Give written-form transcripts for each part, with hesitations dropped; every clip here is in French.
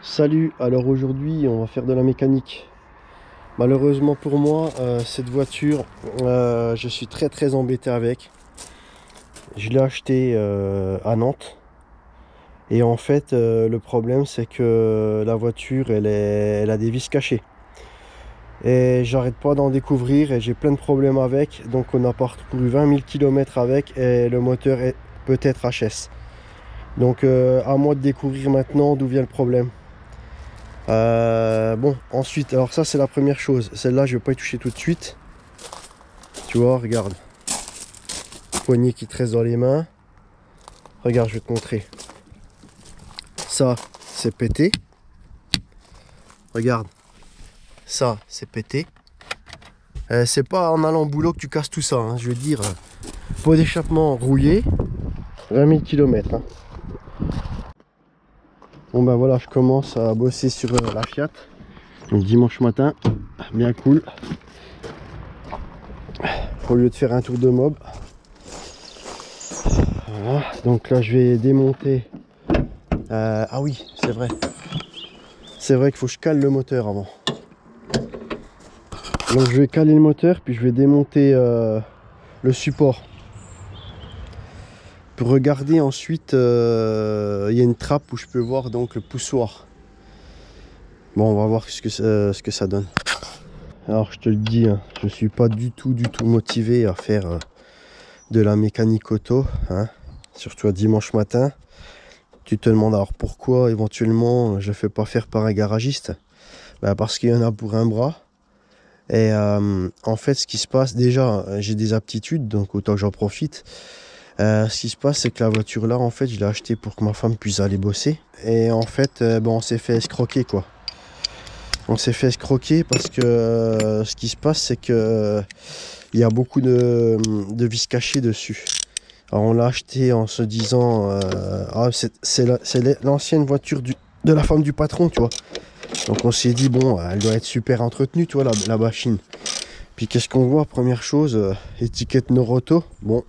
Salut, alors aujourd'hui on va faire de la mécanique. Malheureusement pour moi, cette voiture, je suis très embêté avec. Je l'ai achetée à Nantes. Et en fait, le problème c'est que la voiture, elle a des vis cachées. Et j'arrête pas d'en découvrir et j'ai plein de problèmes avec. Donc on a parcouru 20 000 km avec et le moteur est peut-être HS. Donc à moi de découvrir maintenant d'où vient le problème. Bon, ensuite, alors ça c'est la première chose. Celle-là, je vais pas y toucher tout de suite. Tu vois, regarde. Poignée qui te reste dans les mains. Regarde, je vais te montrer. Ça, c'est pété. Regarde. Ça, c'est pété. C'est pas en allant au boulot que tu casses tout ça, hein. Je veux dire, pot d'échappement rouillé. 20 000 km. Hein. Bon ben voilà, je commence à bosser sur la Fiat. Donc dimanche matin, bien cool. Au lieu de faire un tour de mob. Voilà, donc là je vais démonter. Ah oui, c'est vrai. C'est vrai qu'il faut que je cale le moteur avant. Donc je vais caler le moteur, puis je vais démonter le support. Pour regarder ensuite, il y a une trappe où je peux voir donc le poussoir. Bon, on va voir ce que ça donne. Alors je te le dis, hein, je suis pas du tout motivé à faire de la mécanique auto, hein, surtout à dimanche matin. Tu te demandes alors pourquoi éventuellement je fais pas faire par un garagiste. Ben parce qu'il y en a pour un bras. Et en fait ce qui se passe, déjà j'ai des aptitudes, donc autant que j'en profite. Ce qui se passe, c'est que la voiture là, en fait, je l'ai achetée pour que ma femme puisse aller bosser. Et en fait, bon, on s'est fait escroquer, quoi. On s'est fait escroquer parce que ce qui se passe, c'est que il y a beaucoup de vis cachées dessus. Alors on l'a acheté en se disant, ah, c'est l'ancienne voiture de la femme du patron, tu vois. Donc on s'est dit, bon, elle doit être super entretenue, tu vois, la machine. Puis qu'est-ce qu'on voit? Première chose, étiquette Noroto. Bon,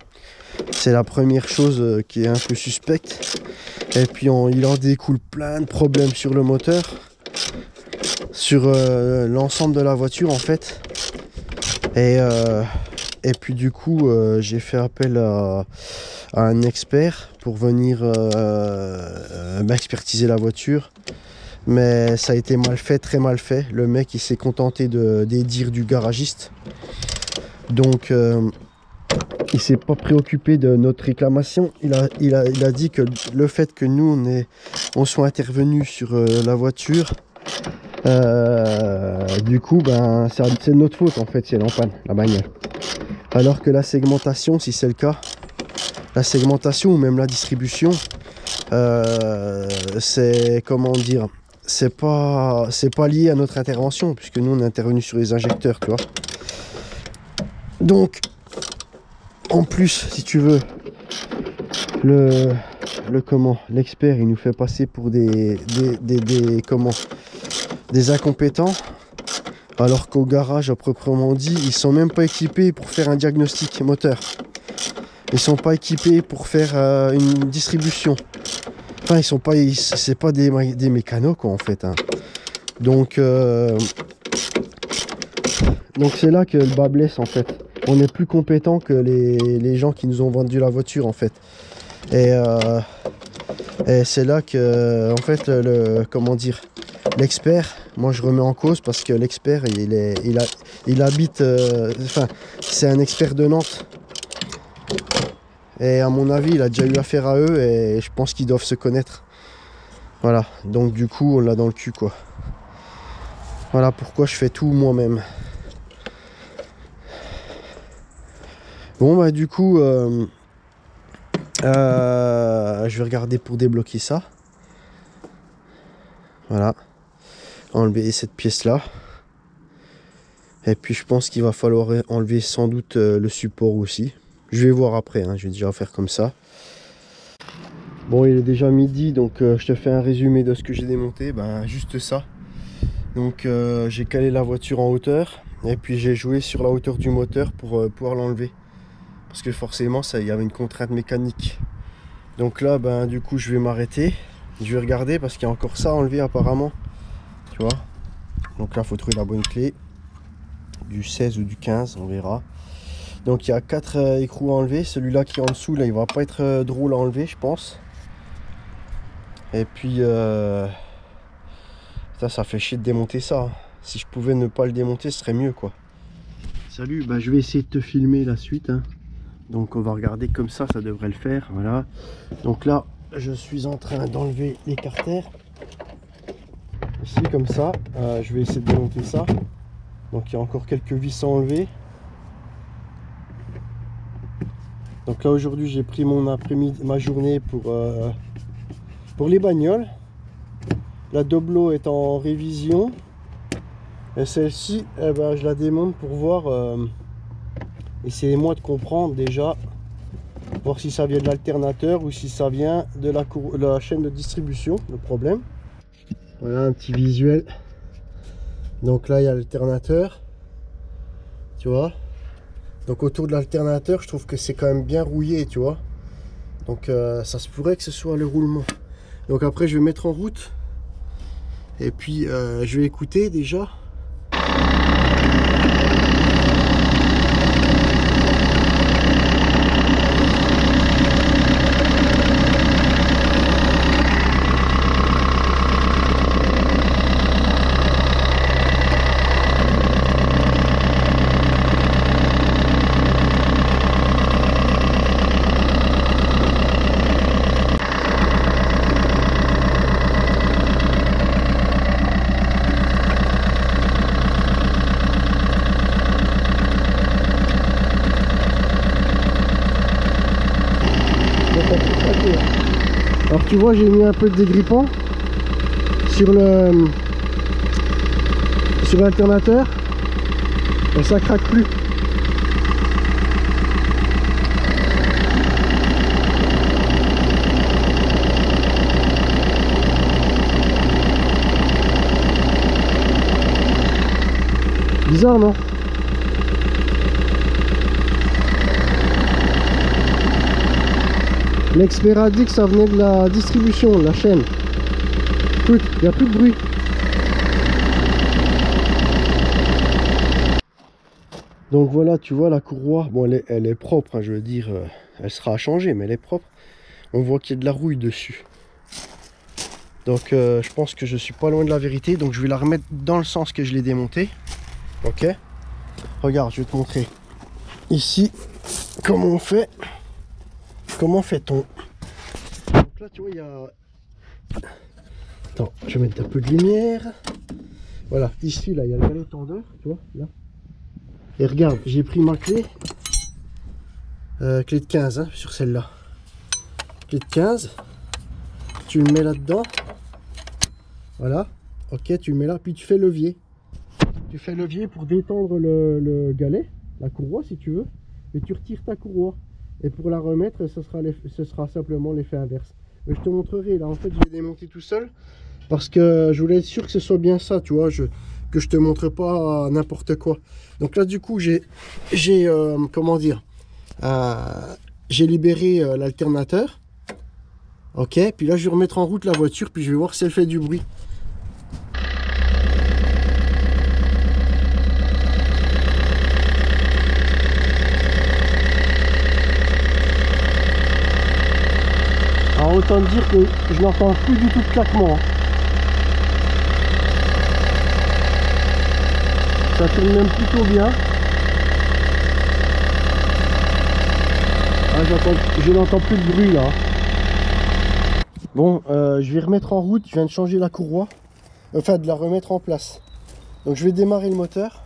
c'est la première chose qui est un peu suspecte. Et puis il en découle plein de problèmes sur le moteur, sur l'ensemble de la voiture en fait. Et puis du coup, j'ai fait appel à un expert pour venir m'expertiser la voiture. Mais ça a été mal fait, très mal fait. Le mec il s'est contenté des dires du garagiste. Donc il s'est pas préoccupé de notre réclamation. Il a dit que le fait que nous on soit intervenus sur la voiture, du coup ben c'est de notre faute en fait si elle est en panne, la bagnole. Alors que la segmentation, si c'est le cas, la segmentation ou même la distribution, c'est comment dire, c'est pas lié à notre intervention puisque nous on est intervenu sur les injecteurs, tu vois. Donc en plus, si tu veux, l'expert il nous fait passer pour des incompétents, alors qu'au garage à proprement dit ils sont même pas équipés pour faire un diagnostic moteur. Ils sont pas équipés pour faire une distribution. Enfin ils sont pas, c'est pas des mécanos quoi en fait, hein. Donc c'est là que le bas blesse en fait. On est plus compétent que les gens qui nous ont vendu la voiture en fait. Et c'est là que en fait comment dire, l'expert, moi je remets en cause parce que l'expert il habite, enfin c'est un expert de Nantes. Et à mon avis il a déjà eu affaire à eux et je pense qu'ils doivent se connaître. Voilà, donc du coup on l'a dans le cul quoi. Voilà pourquoi je fais tout moi-même. Bon bah du coup je vais regarder pour débloquer ça. Voilà. Enlever cette pièce là. Et puis je pense qu'il va falloir enlever sans doute le support aussi. Je vais voir après, hein. Je vais déjà faire comme ça. Bon il est déjà midi, donc je te fais un résumé de ce que j'ai démonté. Ben juste ça. Donc j'ai calé la voiture en hauteur. Et puis j'ai joué sur la hauteur du moteur pour pouvoir l'enlever. Parce que forcément il y avait une contrainte mécanique. Donc là ben du coup je vais m'arrêter. Je vais regarder parce qu'il y a encore ça à enlever apparemment. Tu vois. Donc là, il faut trouver la bonne clé. Du 16 ou du 15, on verra. Donc il y a 4 écrous à enlever. Celui-là qui est en dessous, là, il va pas être drôle à enlever, je pense. Et puis, ça fait chier de démonter ça. Si je pouvais ne pas le démonter, ce serait mieux, quoi. Salut, bah, je vais essayer de te filmer la suite. Hein. Donc on va regarder comme ça devrait le faire. Voilà. Donc là, je suis en train d'enlever l'écarter. Ici, comme ça. Je vais essayer de démonter ça. Donc il y a encore quelques vis à enlever. Donc là aujourd'hui j'ai pris mon après-midi, ma journée pour les bagnoles. La Doblo est en révision. Et celle-ci, eh ben, je la démonte pour voir. Essayez-moi de comprendre déjà. Voir si ça vient de l'alternateur ou si ça vient de la chaîne de distribution, le problème. Voilà un petit visuel. Donc là il y a l'alternateur. Tu vois. Donc autour de l'alternateur, je trouve que c'est quand même bien rouillé, tu vois. Donc ça se pourrait que ce soit le roulement. Donc après je vais mettre en route. Et puis je vais écouter déjà. Alors tu vois, j'ai mis un peu de dégrippant sur l'alternateur et ça craque plus. Bizarre, non? L'expert a dit que ça venait de la distribution, de la chaîne. Écoute, il n'y a plus de bruit. Donc voilà, tu vois la courroie, bon elle est propre, hein, je veux dire, elle sera à changer, mais elle est propre. On voit qu'il y a de la rouille dessus. Donc je pense que je suis pas loin de la vérité, donc je vais la remettre dans le sens que je l'ai démontée. Ok. Regarde, je vais te montrer. Ici, comment on fait. Comment fait-on? Donc là, tu vois, il y a... Attends, je vais mettre un peu de lumière. Voilà, ici, là, il y a le galet tendeur, tu vois, là. Et regarde, j'ai pris ma clé. Clé de 15, hein, sur celle-là. Clé de 15. Tu le mets là-dedans. Voilà. Ok, tu le mets là, puis tu fais levier. Tu fais levier pour détendre le galet, la courroie, si tu veux. Et tu retires ta courroie. Et pour la remettre, ce sera simplement l'effet inverse. Mais je te montrerai. Là, en fait, je vais démonter tout seul. Parce que je voulais être sûr que ce soit bien ça, tu vois. Que je te montre pas n'importe quoi. Donc là, du coup, j'ai comment dire, j'ai libéré l'alternateur. Ok. Puis là, je vais remettre en route la voiture. Puis je vais voir si elle fait du bruit. Alors autant dire que je n'entends plus du tout de claquement. Ça tourne même plutôt bien. Ah, je n'entends plus de bruit là. Bon, je vais remettre en route. Je viens de changer la courroie. Enfin, de la remettre en place. Donc je vais démarrer le moteur.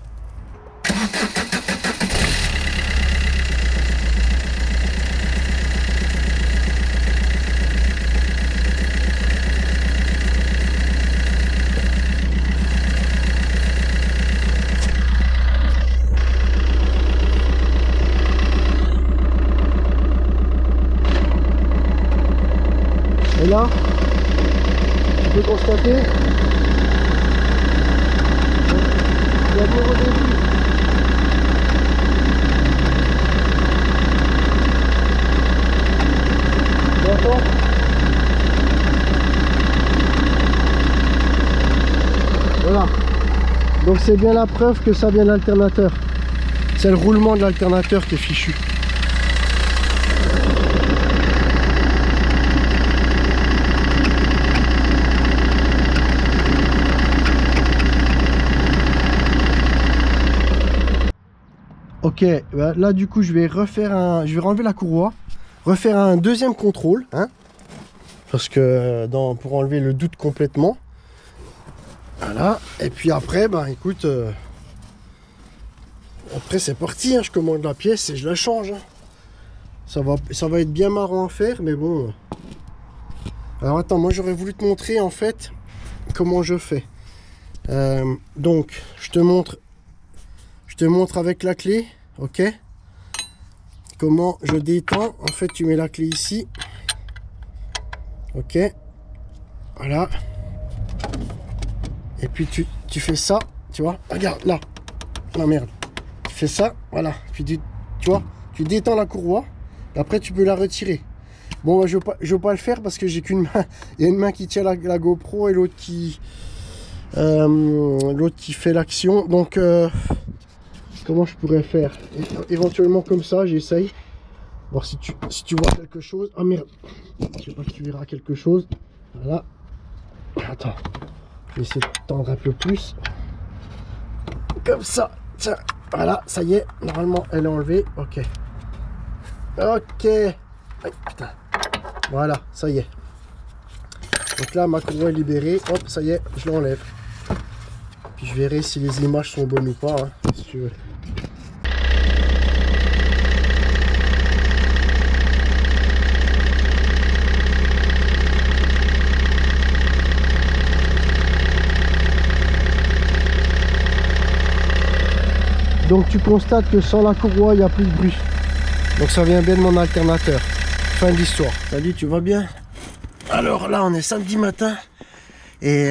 Et là, tu peux constater, il y a de nouveaux débits. Tu entends? Donc c'est bien la preuve que ça vient de l'alternateur. C'est le roulement de l'alternateur qui est fichu. Ok, bah là du coup je vais enlever la courroie, refaire un deuxième contrôle, hein, parce que pour enlever le doute complètement. Voilà, et puis après, bah écoute, après c'est parti, hein, je commande la pièce et je la change. Hein. Ça va être bien marrant à faire, mais bon. Alors attends, moi j'aurais voulu te montrer en fait comment je fais. Donc, je te montre avec la clé, ok? Comment je détends. En fait, tu mets la clé ici, ok? Voilà. Et puis tu fais ça, tu vois, regarde là, la merde, tu fais ça, voilà, puis tu vois, tu détends la courroie, et après tu peux la retirer. Bon, bah, je veux pas le faire parce que j'ai qu'une main, il y a une main qui tient la GoPro et l'autre qui fait l'action, donc comment je pourrais faire? Éventuellement comme ça, j'essaye, voir si tu vois quelque chose. Ah merde, je sais pas si tu verras quelque chose, voilà, attends. Je vais essayer de tendre un peu plus. Comme ça. Tiens. Voilà, ça y est. Normalement, elle est enlevée. Ok. Ok. Aïe, putain. Voilà, ça y est. Donc là, ma courroie est libérée. Hop, ça y est, je l'enlève. Puis je verrai si les images sont bonnes ou pas. Hein, si tu veux. Donc tu constates que sans la courroie, il n'y a plus de bruit. Donc ça vient bien de mon alternateur. Fin de l'histoire. Salut, tu vas bien? Alors là, on est samedi matin. Et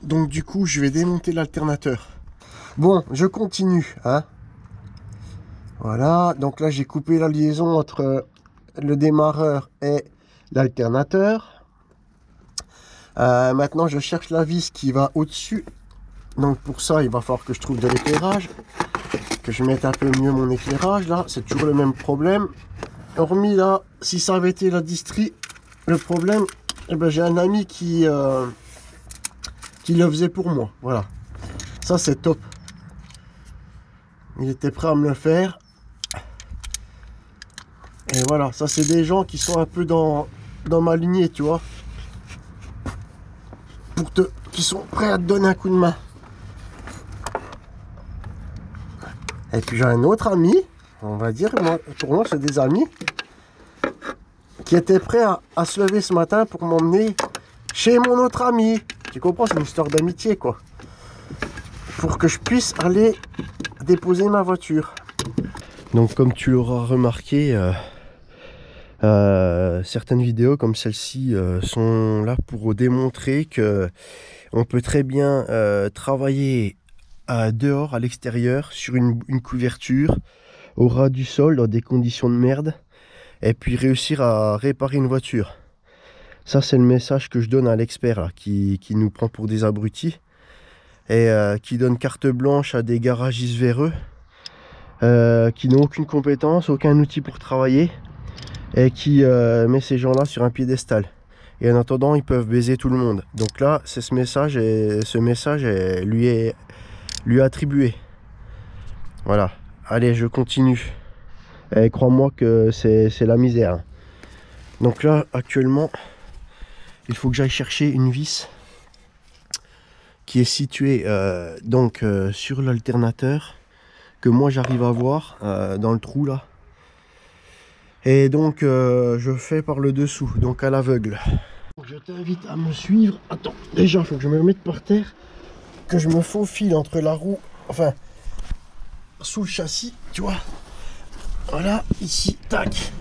donc du coup, je vais démonter l'alternateur. Bon, je continue. Hein. Voilà, donc là, j'ai coupé la liaison entre le démarreur et l'alternateur. Maintenant, je cherche la vis qui va au-dessus. Donc pour ça, il va falloir que je trouve de l'éclairage. Que je mette un peu mieux mon éclairage. Là, c'est toujours le même problème. Hormis là, si ça avait été la distrie, le problème, eh ben, j'ai un ami qui le faisait pour moi. Voilà. Ça, c'est top. Il était prêt à me le faire. Et voilà, ça, c'est des gens qui sont un peu dans ma lignée, tu vois. Qui sont prêts à te donner un coup de main. Et puis j'ai un autre ami, on va dire, pour moi c'est des amis, qui étaient prêts à se lever ce matin pour m'emmener chez mon autre ami. Tu comprends, c'est une histoire d'amitié quoi. Pour que je puisse aller déposer ma voiture. Donc comme tu l'auras remarqué, certaines vidéos comme celle-ci sont là pour démontrer que on peut très bien travailler dehors, à l'extérieur, sur une couverture, au ras du sol, dans des conditions de merde, et puis réussir à réparer une voiture. Ça, c'est le message que je donne à l'expert qui nous prend pour des abrutis, et qui donne carte blanche à des garagistes véreux, qui n'ont aucune compétence, aucun outil pour travailler, et qui met ces gens-là sur un piédestal. Et en attendant, ils peuvent baiser tout le monde. Donc là, c'est ce message, et ce message lui est attribué. Voilà, allez, je continue. Et crois-moi que c'est la misère. Donc là, actuellement, il faut que j'aille chercher une vis qui est située sur l'alternateur, que moi j'arrive à voir dans le trou là. Et donc je fais par le dessous, donc à l'aveugle. Je t'invite à me suivre. Attends, déjà il faut que je me mette par terre, que je me faufile entre la roue, enfin sous le châssis, tu vois. Voilà, ici, tac,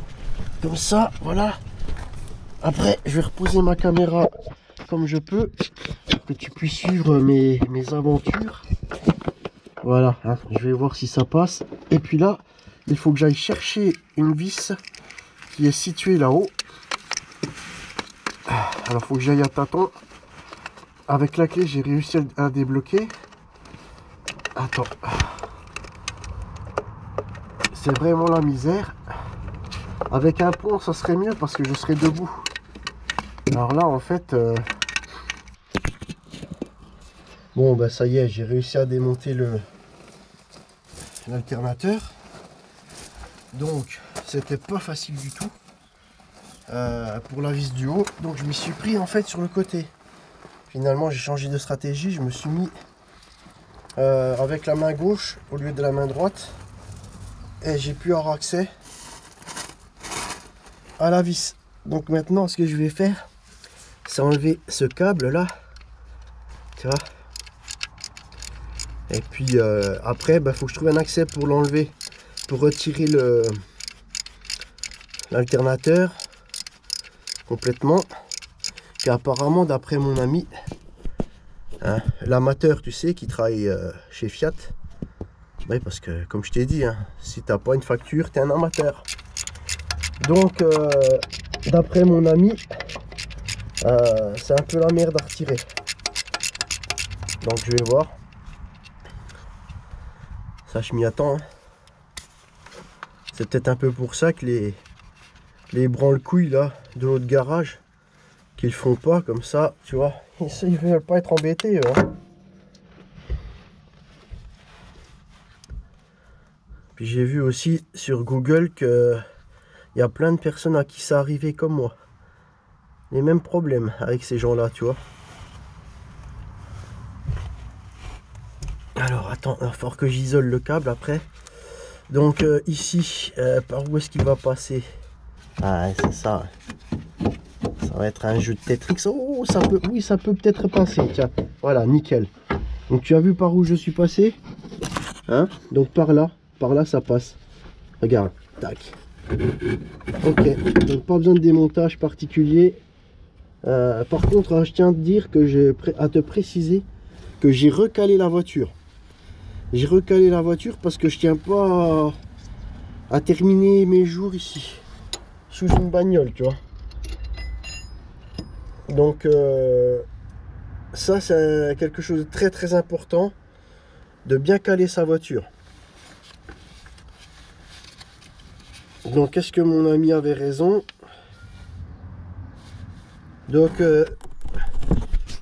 comme ça, voilà. Après, je vais reposer ma caméra comme je peux, pour que tu puisses suivre mes aventures. Voilà, hein, je vais voir si ça passe. Et puis là, il faut que j'aille chercher une vis qui est située là-haut. Alors, il faut que j'aille à tâtons. Avec la clé, j'ai réussi à la débloquer. Attends. C'est vraiment la misère. Avec un pont, ça serait mieux parce que je serais debout. Alors là, en fait... Bon, bah ça y est, j'ai réussi à démonter l'alternateur. Donc, c'était pas facile du tout pour la vis du haut. Donc, je m'y suis pris en fait sur le côté. Finalement, j'ai changé de stratégie. Je me suis mis avec la main gauche au lieu de la main droite. Et j'ai pu avoir accès à la vis. Donc maintenant, ce que je vais faire, c'est enlever ce câble là. Tu vois. Et puis après, faut que je trouve un accès pour l'enlever, pour retirer l'alternateur complètement. Et apparemment, d'après mon ami, hein, l'amateur, tu sais, qui travaille chez Fiat, oui, parce que comme je t'ai dit, hein, si t'as pas une facture, t'es un amateur. Donc, d'après mon ami, c'est un peu la merde à retirer. Donc je vais voir. Ça, je m'y attends. Hein. C'est peut-être un peu pour ça que les branle-couilles là de l'autre garage, qu'ils font pas comme ça, tu vois. Ils veulent pas être embêtés. Hein. Puis j'ai vu aussi sur Google que il y a plein de personnes à qui ça arrivait comme moi. Les mêmes problèmes avec ces gens-là, tu vois. Alors attends, il va falloir que j'isole le câble après. Donc ici, par où est-ce qu'il va passer? Ah, c'est ça. Ça va être un jeu de Tetris. Oh, ça peut, oui, ça peut peut-être passer. Tiens, voilà, nickel. Donc tu as vu par où je suis passé? Hein? Donc par là ça passe. Regarde, tac. Ok, donc pas besoin de démontage particulier. Par contre, je tiens à te dire que à te préciser que j'ai recalé la voiture. J'ai recalé la voiture parce que je tiens pas à terminer mes jours ici sous une bagnole, tu vois. Donc ça c'est quelque chose de très très important, de bien caler sa voiture. Donc est-ce que mon ami avait raison? Donc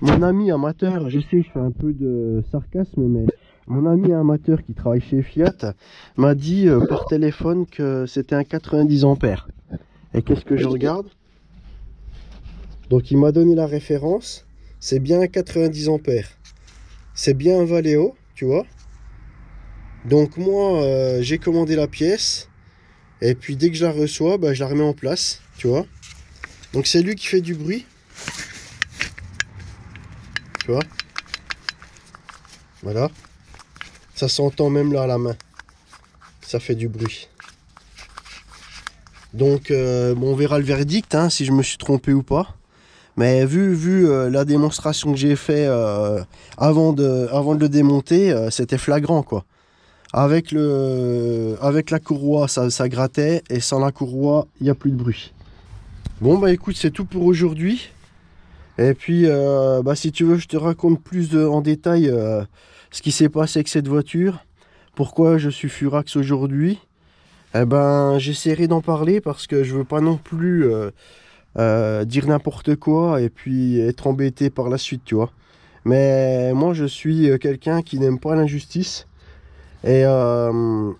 mon ami amateur, je sais, je fais un peu de sarcasme, mais mon ami amateur qui travaille chez Fiat m'a dit par téléphone que c'était un 90 ampères. Et qu'est-ce que je regarde? Donc il m'a donné la référence, c'est bien un 90 ampères. C'est bien un Valeo, tu vois. Donc moi j'ai commandé la pièce et puis dès que je la reçois, je la remets en place, tu vois. Donc c'est lui qui fait du bruit. Tu vois. Voilà. Ça s'entend même là à la main. Ça fait du bruit. Donc bon, on verra le verdict, hein, si je me suis trompé ou pas. Mais vu la démonstration que j'ai fait avant de le démonter, c'était flagrant quoi. Avec la courroie, ça grattait, et sans la courroie, il n'y a plus de bruit. Bon écoute, c'est tout pour aujourd'hui. Et puis si tu veux, je te raconte plus en détail ce qui s'est passé avec cette voiture, pourquoi je suis furax aujourd'hui. J'essaierai d'en parler parce que je veux pas non plus dire n'importe quoi et puis être embêté par la suite, tu vois. Mais moi je suis quelqu'un qui n'aime pas l'injustice et je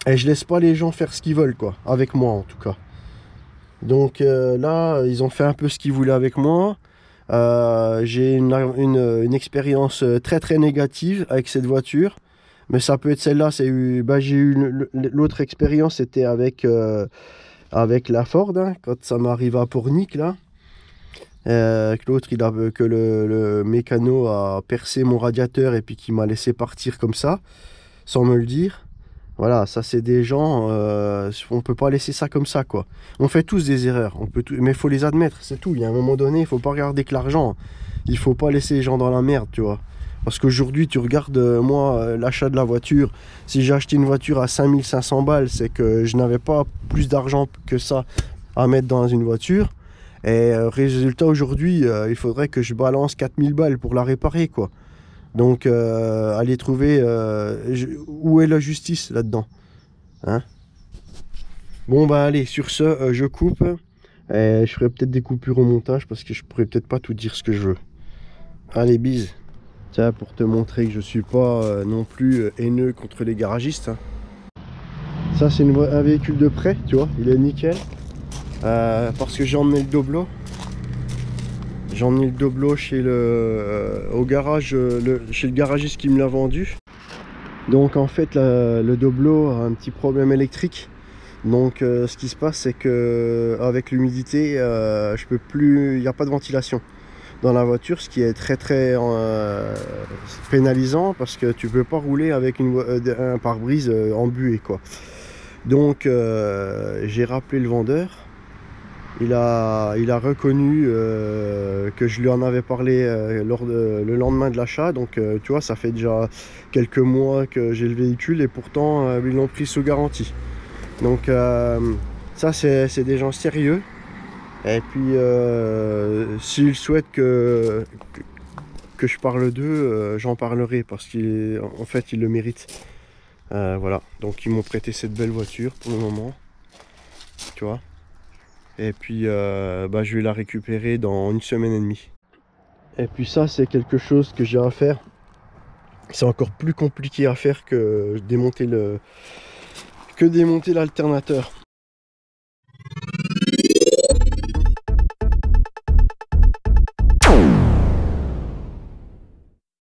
laisse pas les gens faire ce qu'ils veulent, quoi, avec moi en tout cas. Donc là ils ont fait un peu ce qu'ils voulaient avec moi. J'ai une expérience très très négative avec cette voiture, mais ça peut être celle-là. J'ai eu l'autre expérience, c'était avec la Ford, hein, quand ça m'arrive à Pornic là, que le mécano a percé mon radiateur et puis qui m'a laissé partir comme ça sans me le dire. Voilà, ça c'est des gens, on peut pas laisser ça comme ça, quoi. On fait tous des erreurs, mais il faut les admettre, c'est tout. Il y a un moment donné, il faut pas regarder que l'argent. Il faut pas laisser les gens dans la merde, tu vois. Parce qu'aujourd'hui, tu regardes, moi, l'achat de la voiture. Si j'ai acheté une voiture à 5500 balles, c'est que je n'avais pas plus d'argent que ça à mettre dans une voiture. Et résultat, aujourd'hui, il faudrait que je balance 4000 balles pour la réparer, quoi. Donc allez trouver où est la justice là-dedans, hein. Bon bah allez, sur ce, je coupe. Et je ferai peut-être des coupures au montage parce que je pourrais peut-être pas tout dire ce que je veux. Allez, bise. Tiens, pour te montrer que je suis pas non plus haineux contre les garagistes, hein. Ça c'est un véhicule de prêt, tu vois, il est nickel. Parce que j'ai emmené le Doblo. J'ai emmené le Doblo chez au garage, chez le garagiste qui me l'a vendu. Donc en fait le Doblo a un petit problème électrique. Donc ce qui se passe, c'est que avec l'humidité, je peux plus, il n'y a pas de ventilation dans la voiture, ce qui est très pénalisant parce que tu peux pas rouler avec un pare-brise embué quoi. Donc j'ai rappelé le vendeur. Il a reconnu que je lui en avais parlé le lendemain de l'achat. Donc tu vois, ça fait déjà quelques mois que j'ai le véhicule et pourtant ils l'ont pris sous garantie. Donc ça c'est des gens sérieux. Et puis s'ils souhaitent que je parle d'eux, j'en parlerai parce qu'en fait ils le méritent. Voilà, donc ils m'ont prêté cette belle voiture pour le moment, tu vois. Et puis bah, je vais la récupérer dans 1 semaine et demie. Et puis ça c'est quelque chose que j'ai à faire. C'est encore plus compliqué à faire que démonter l'alternateur.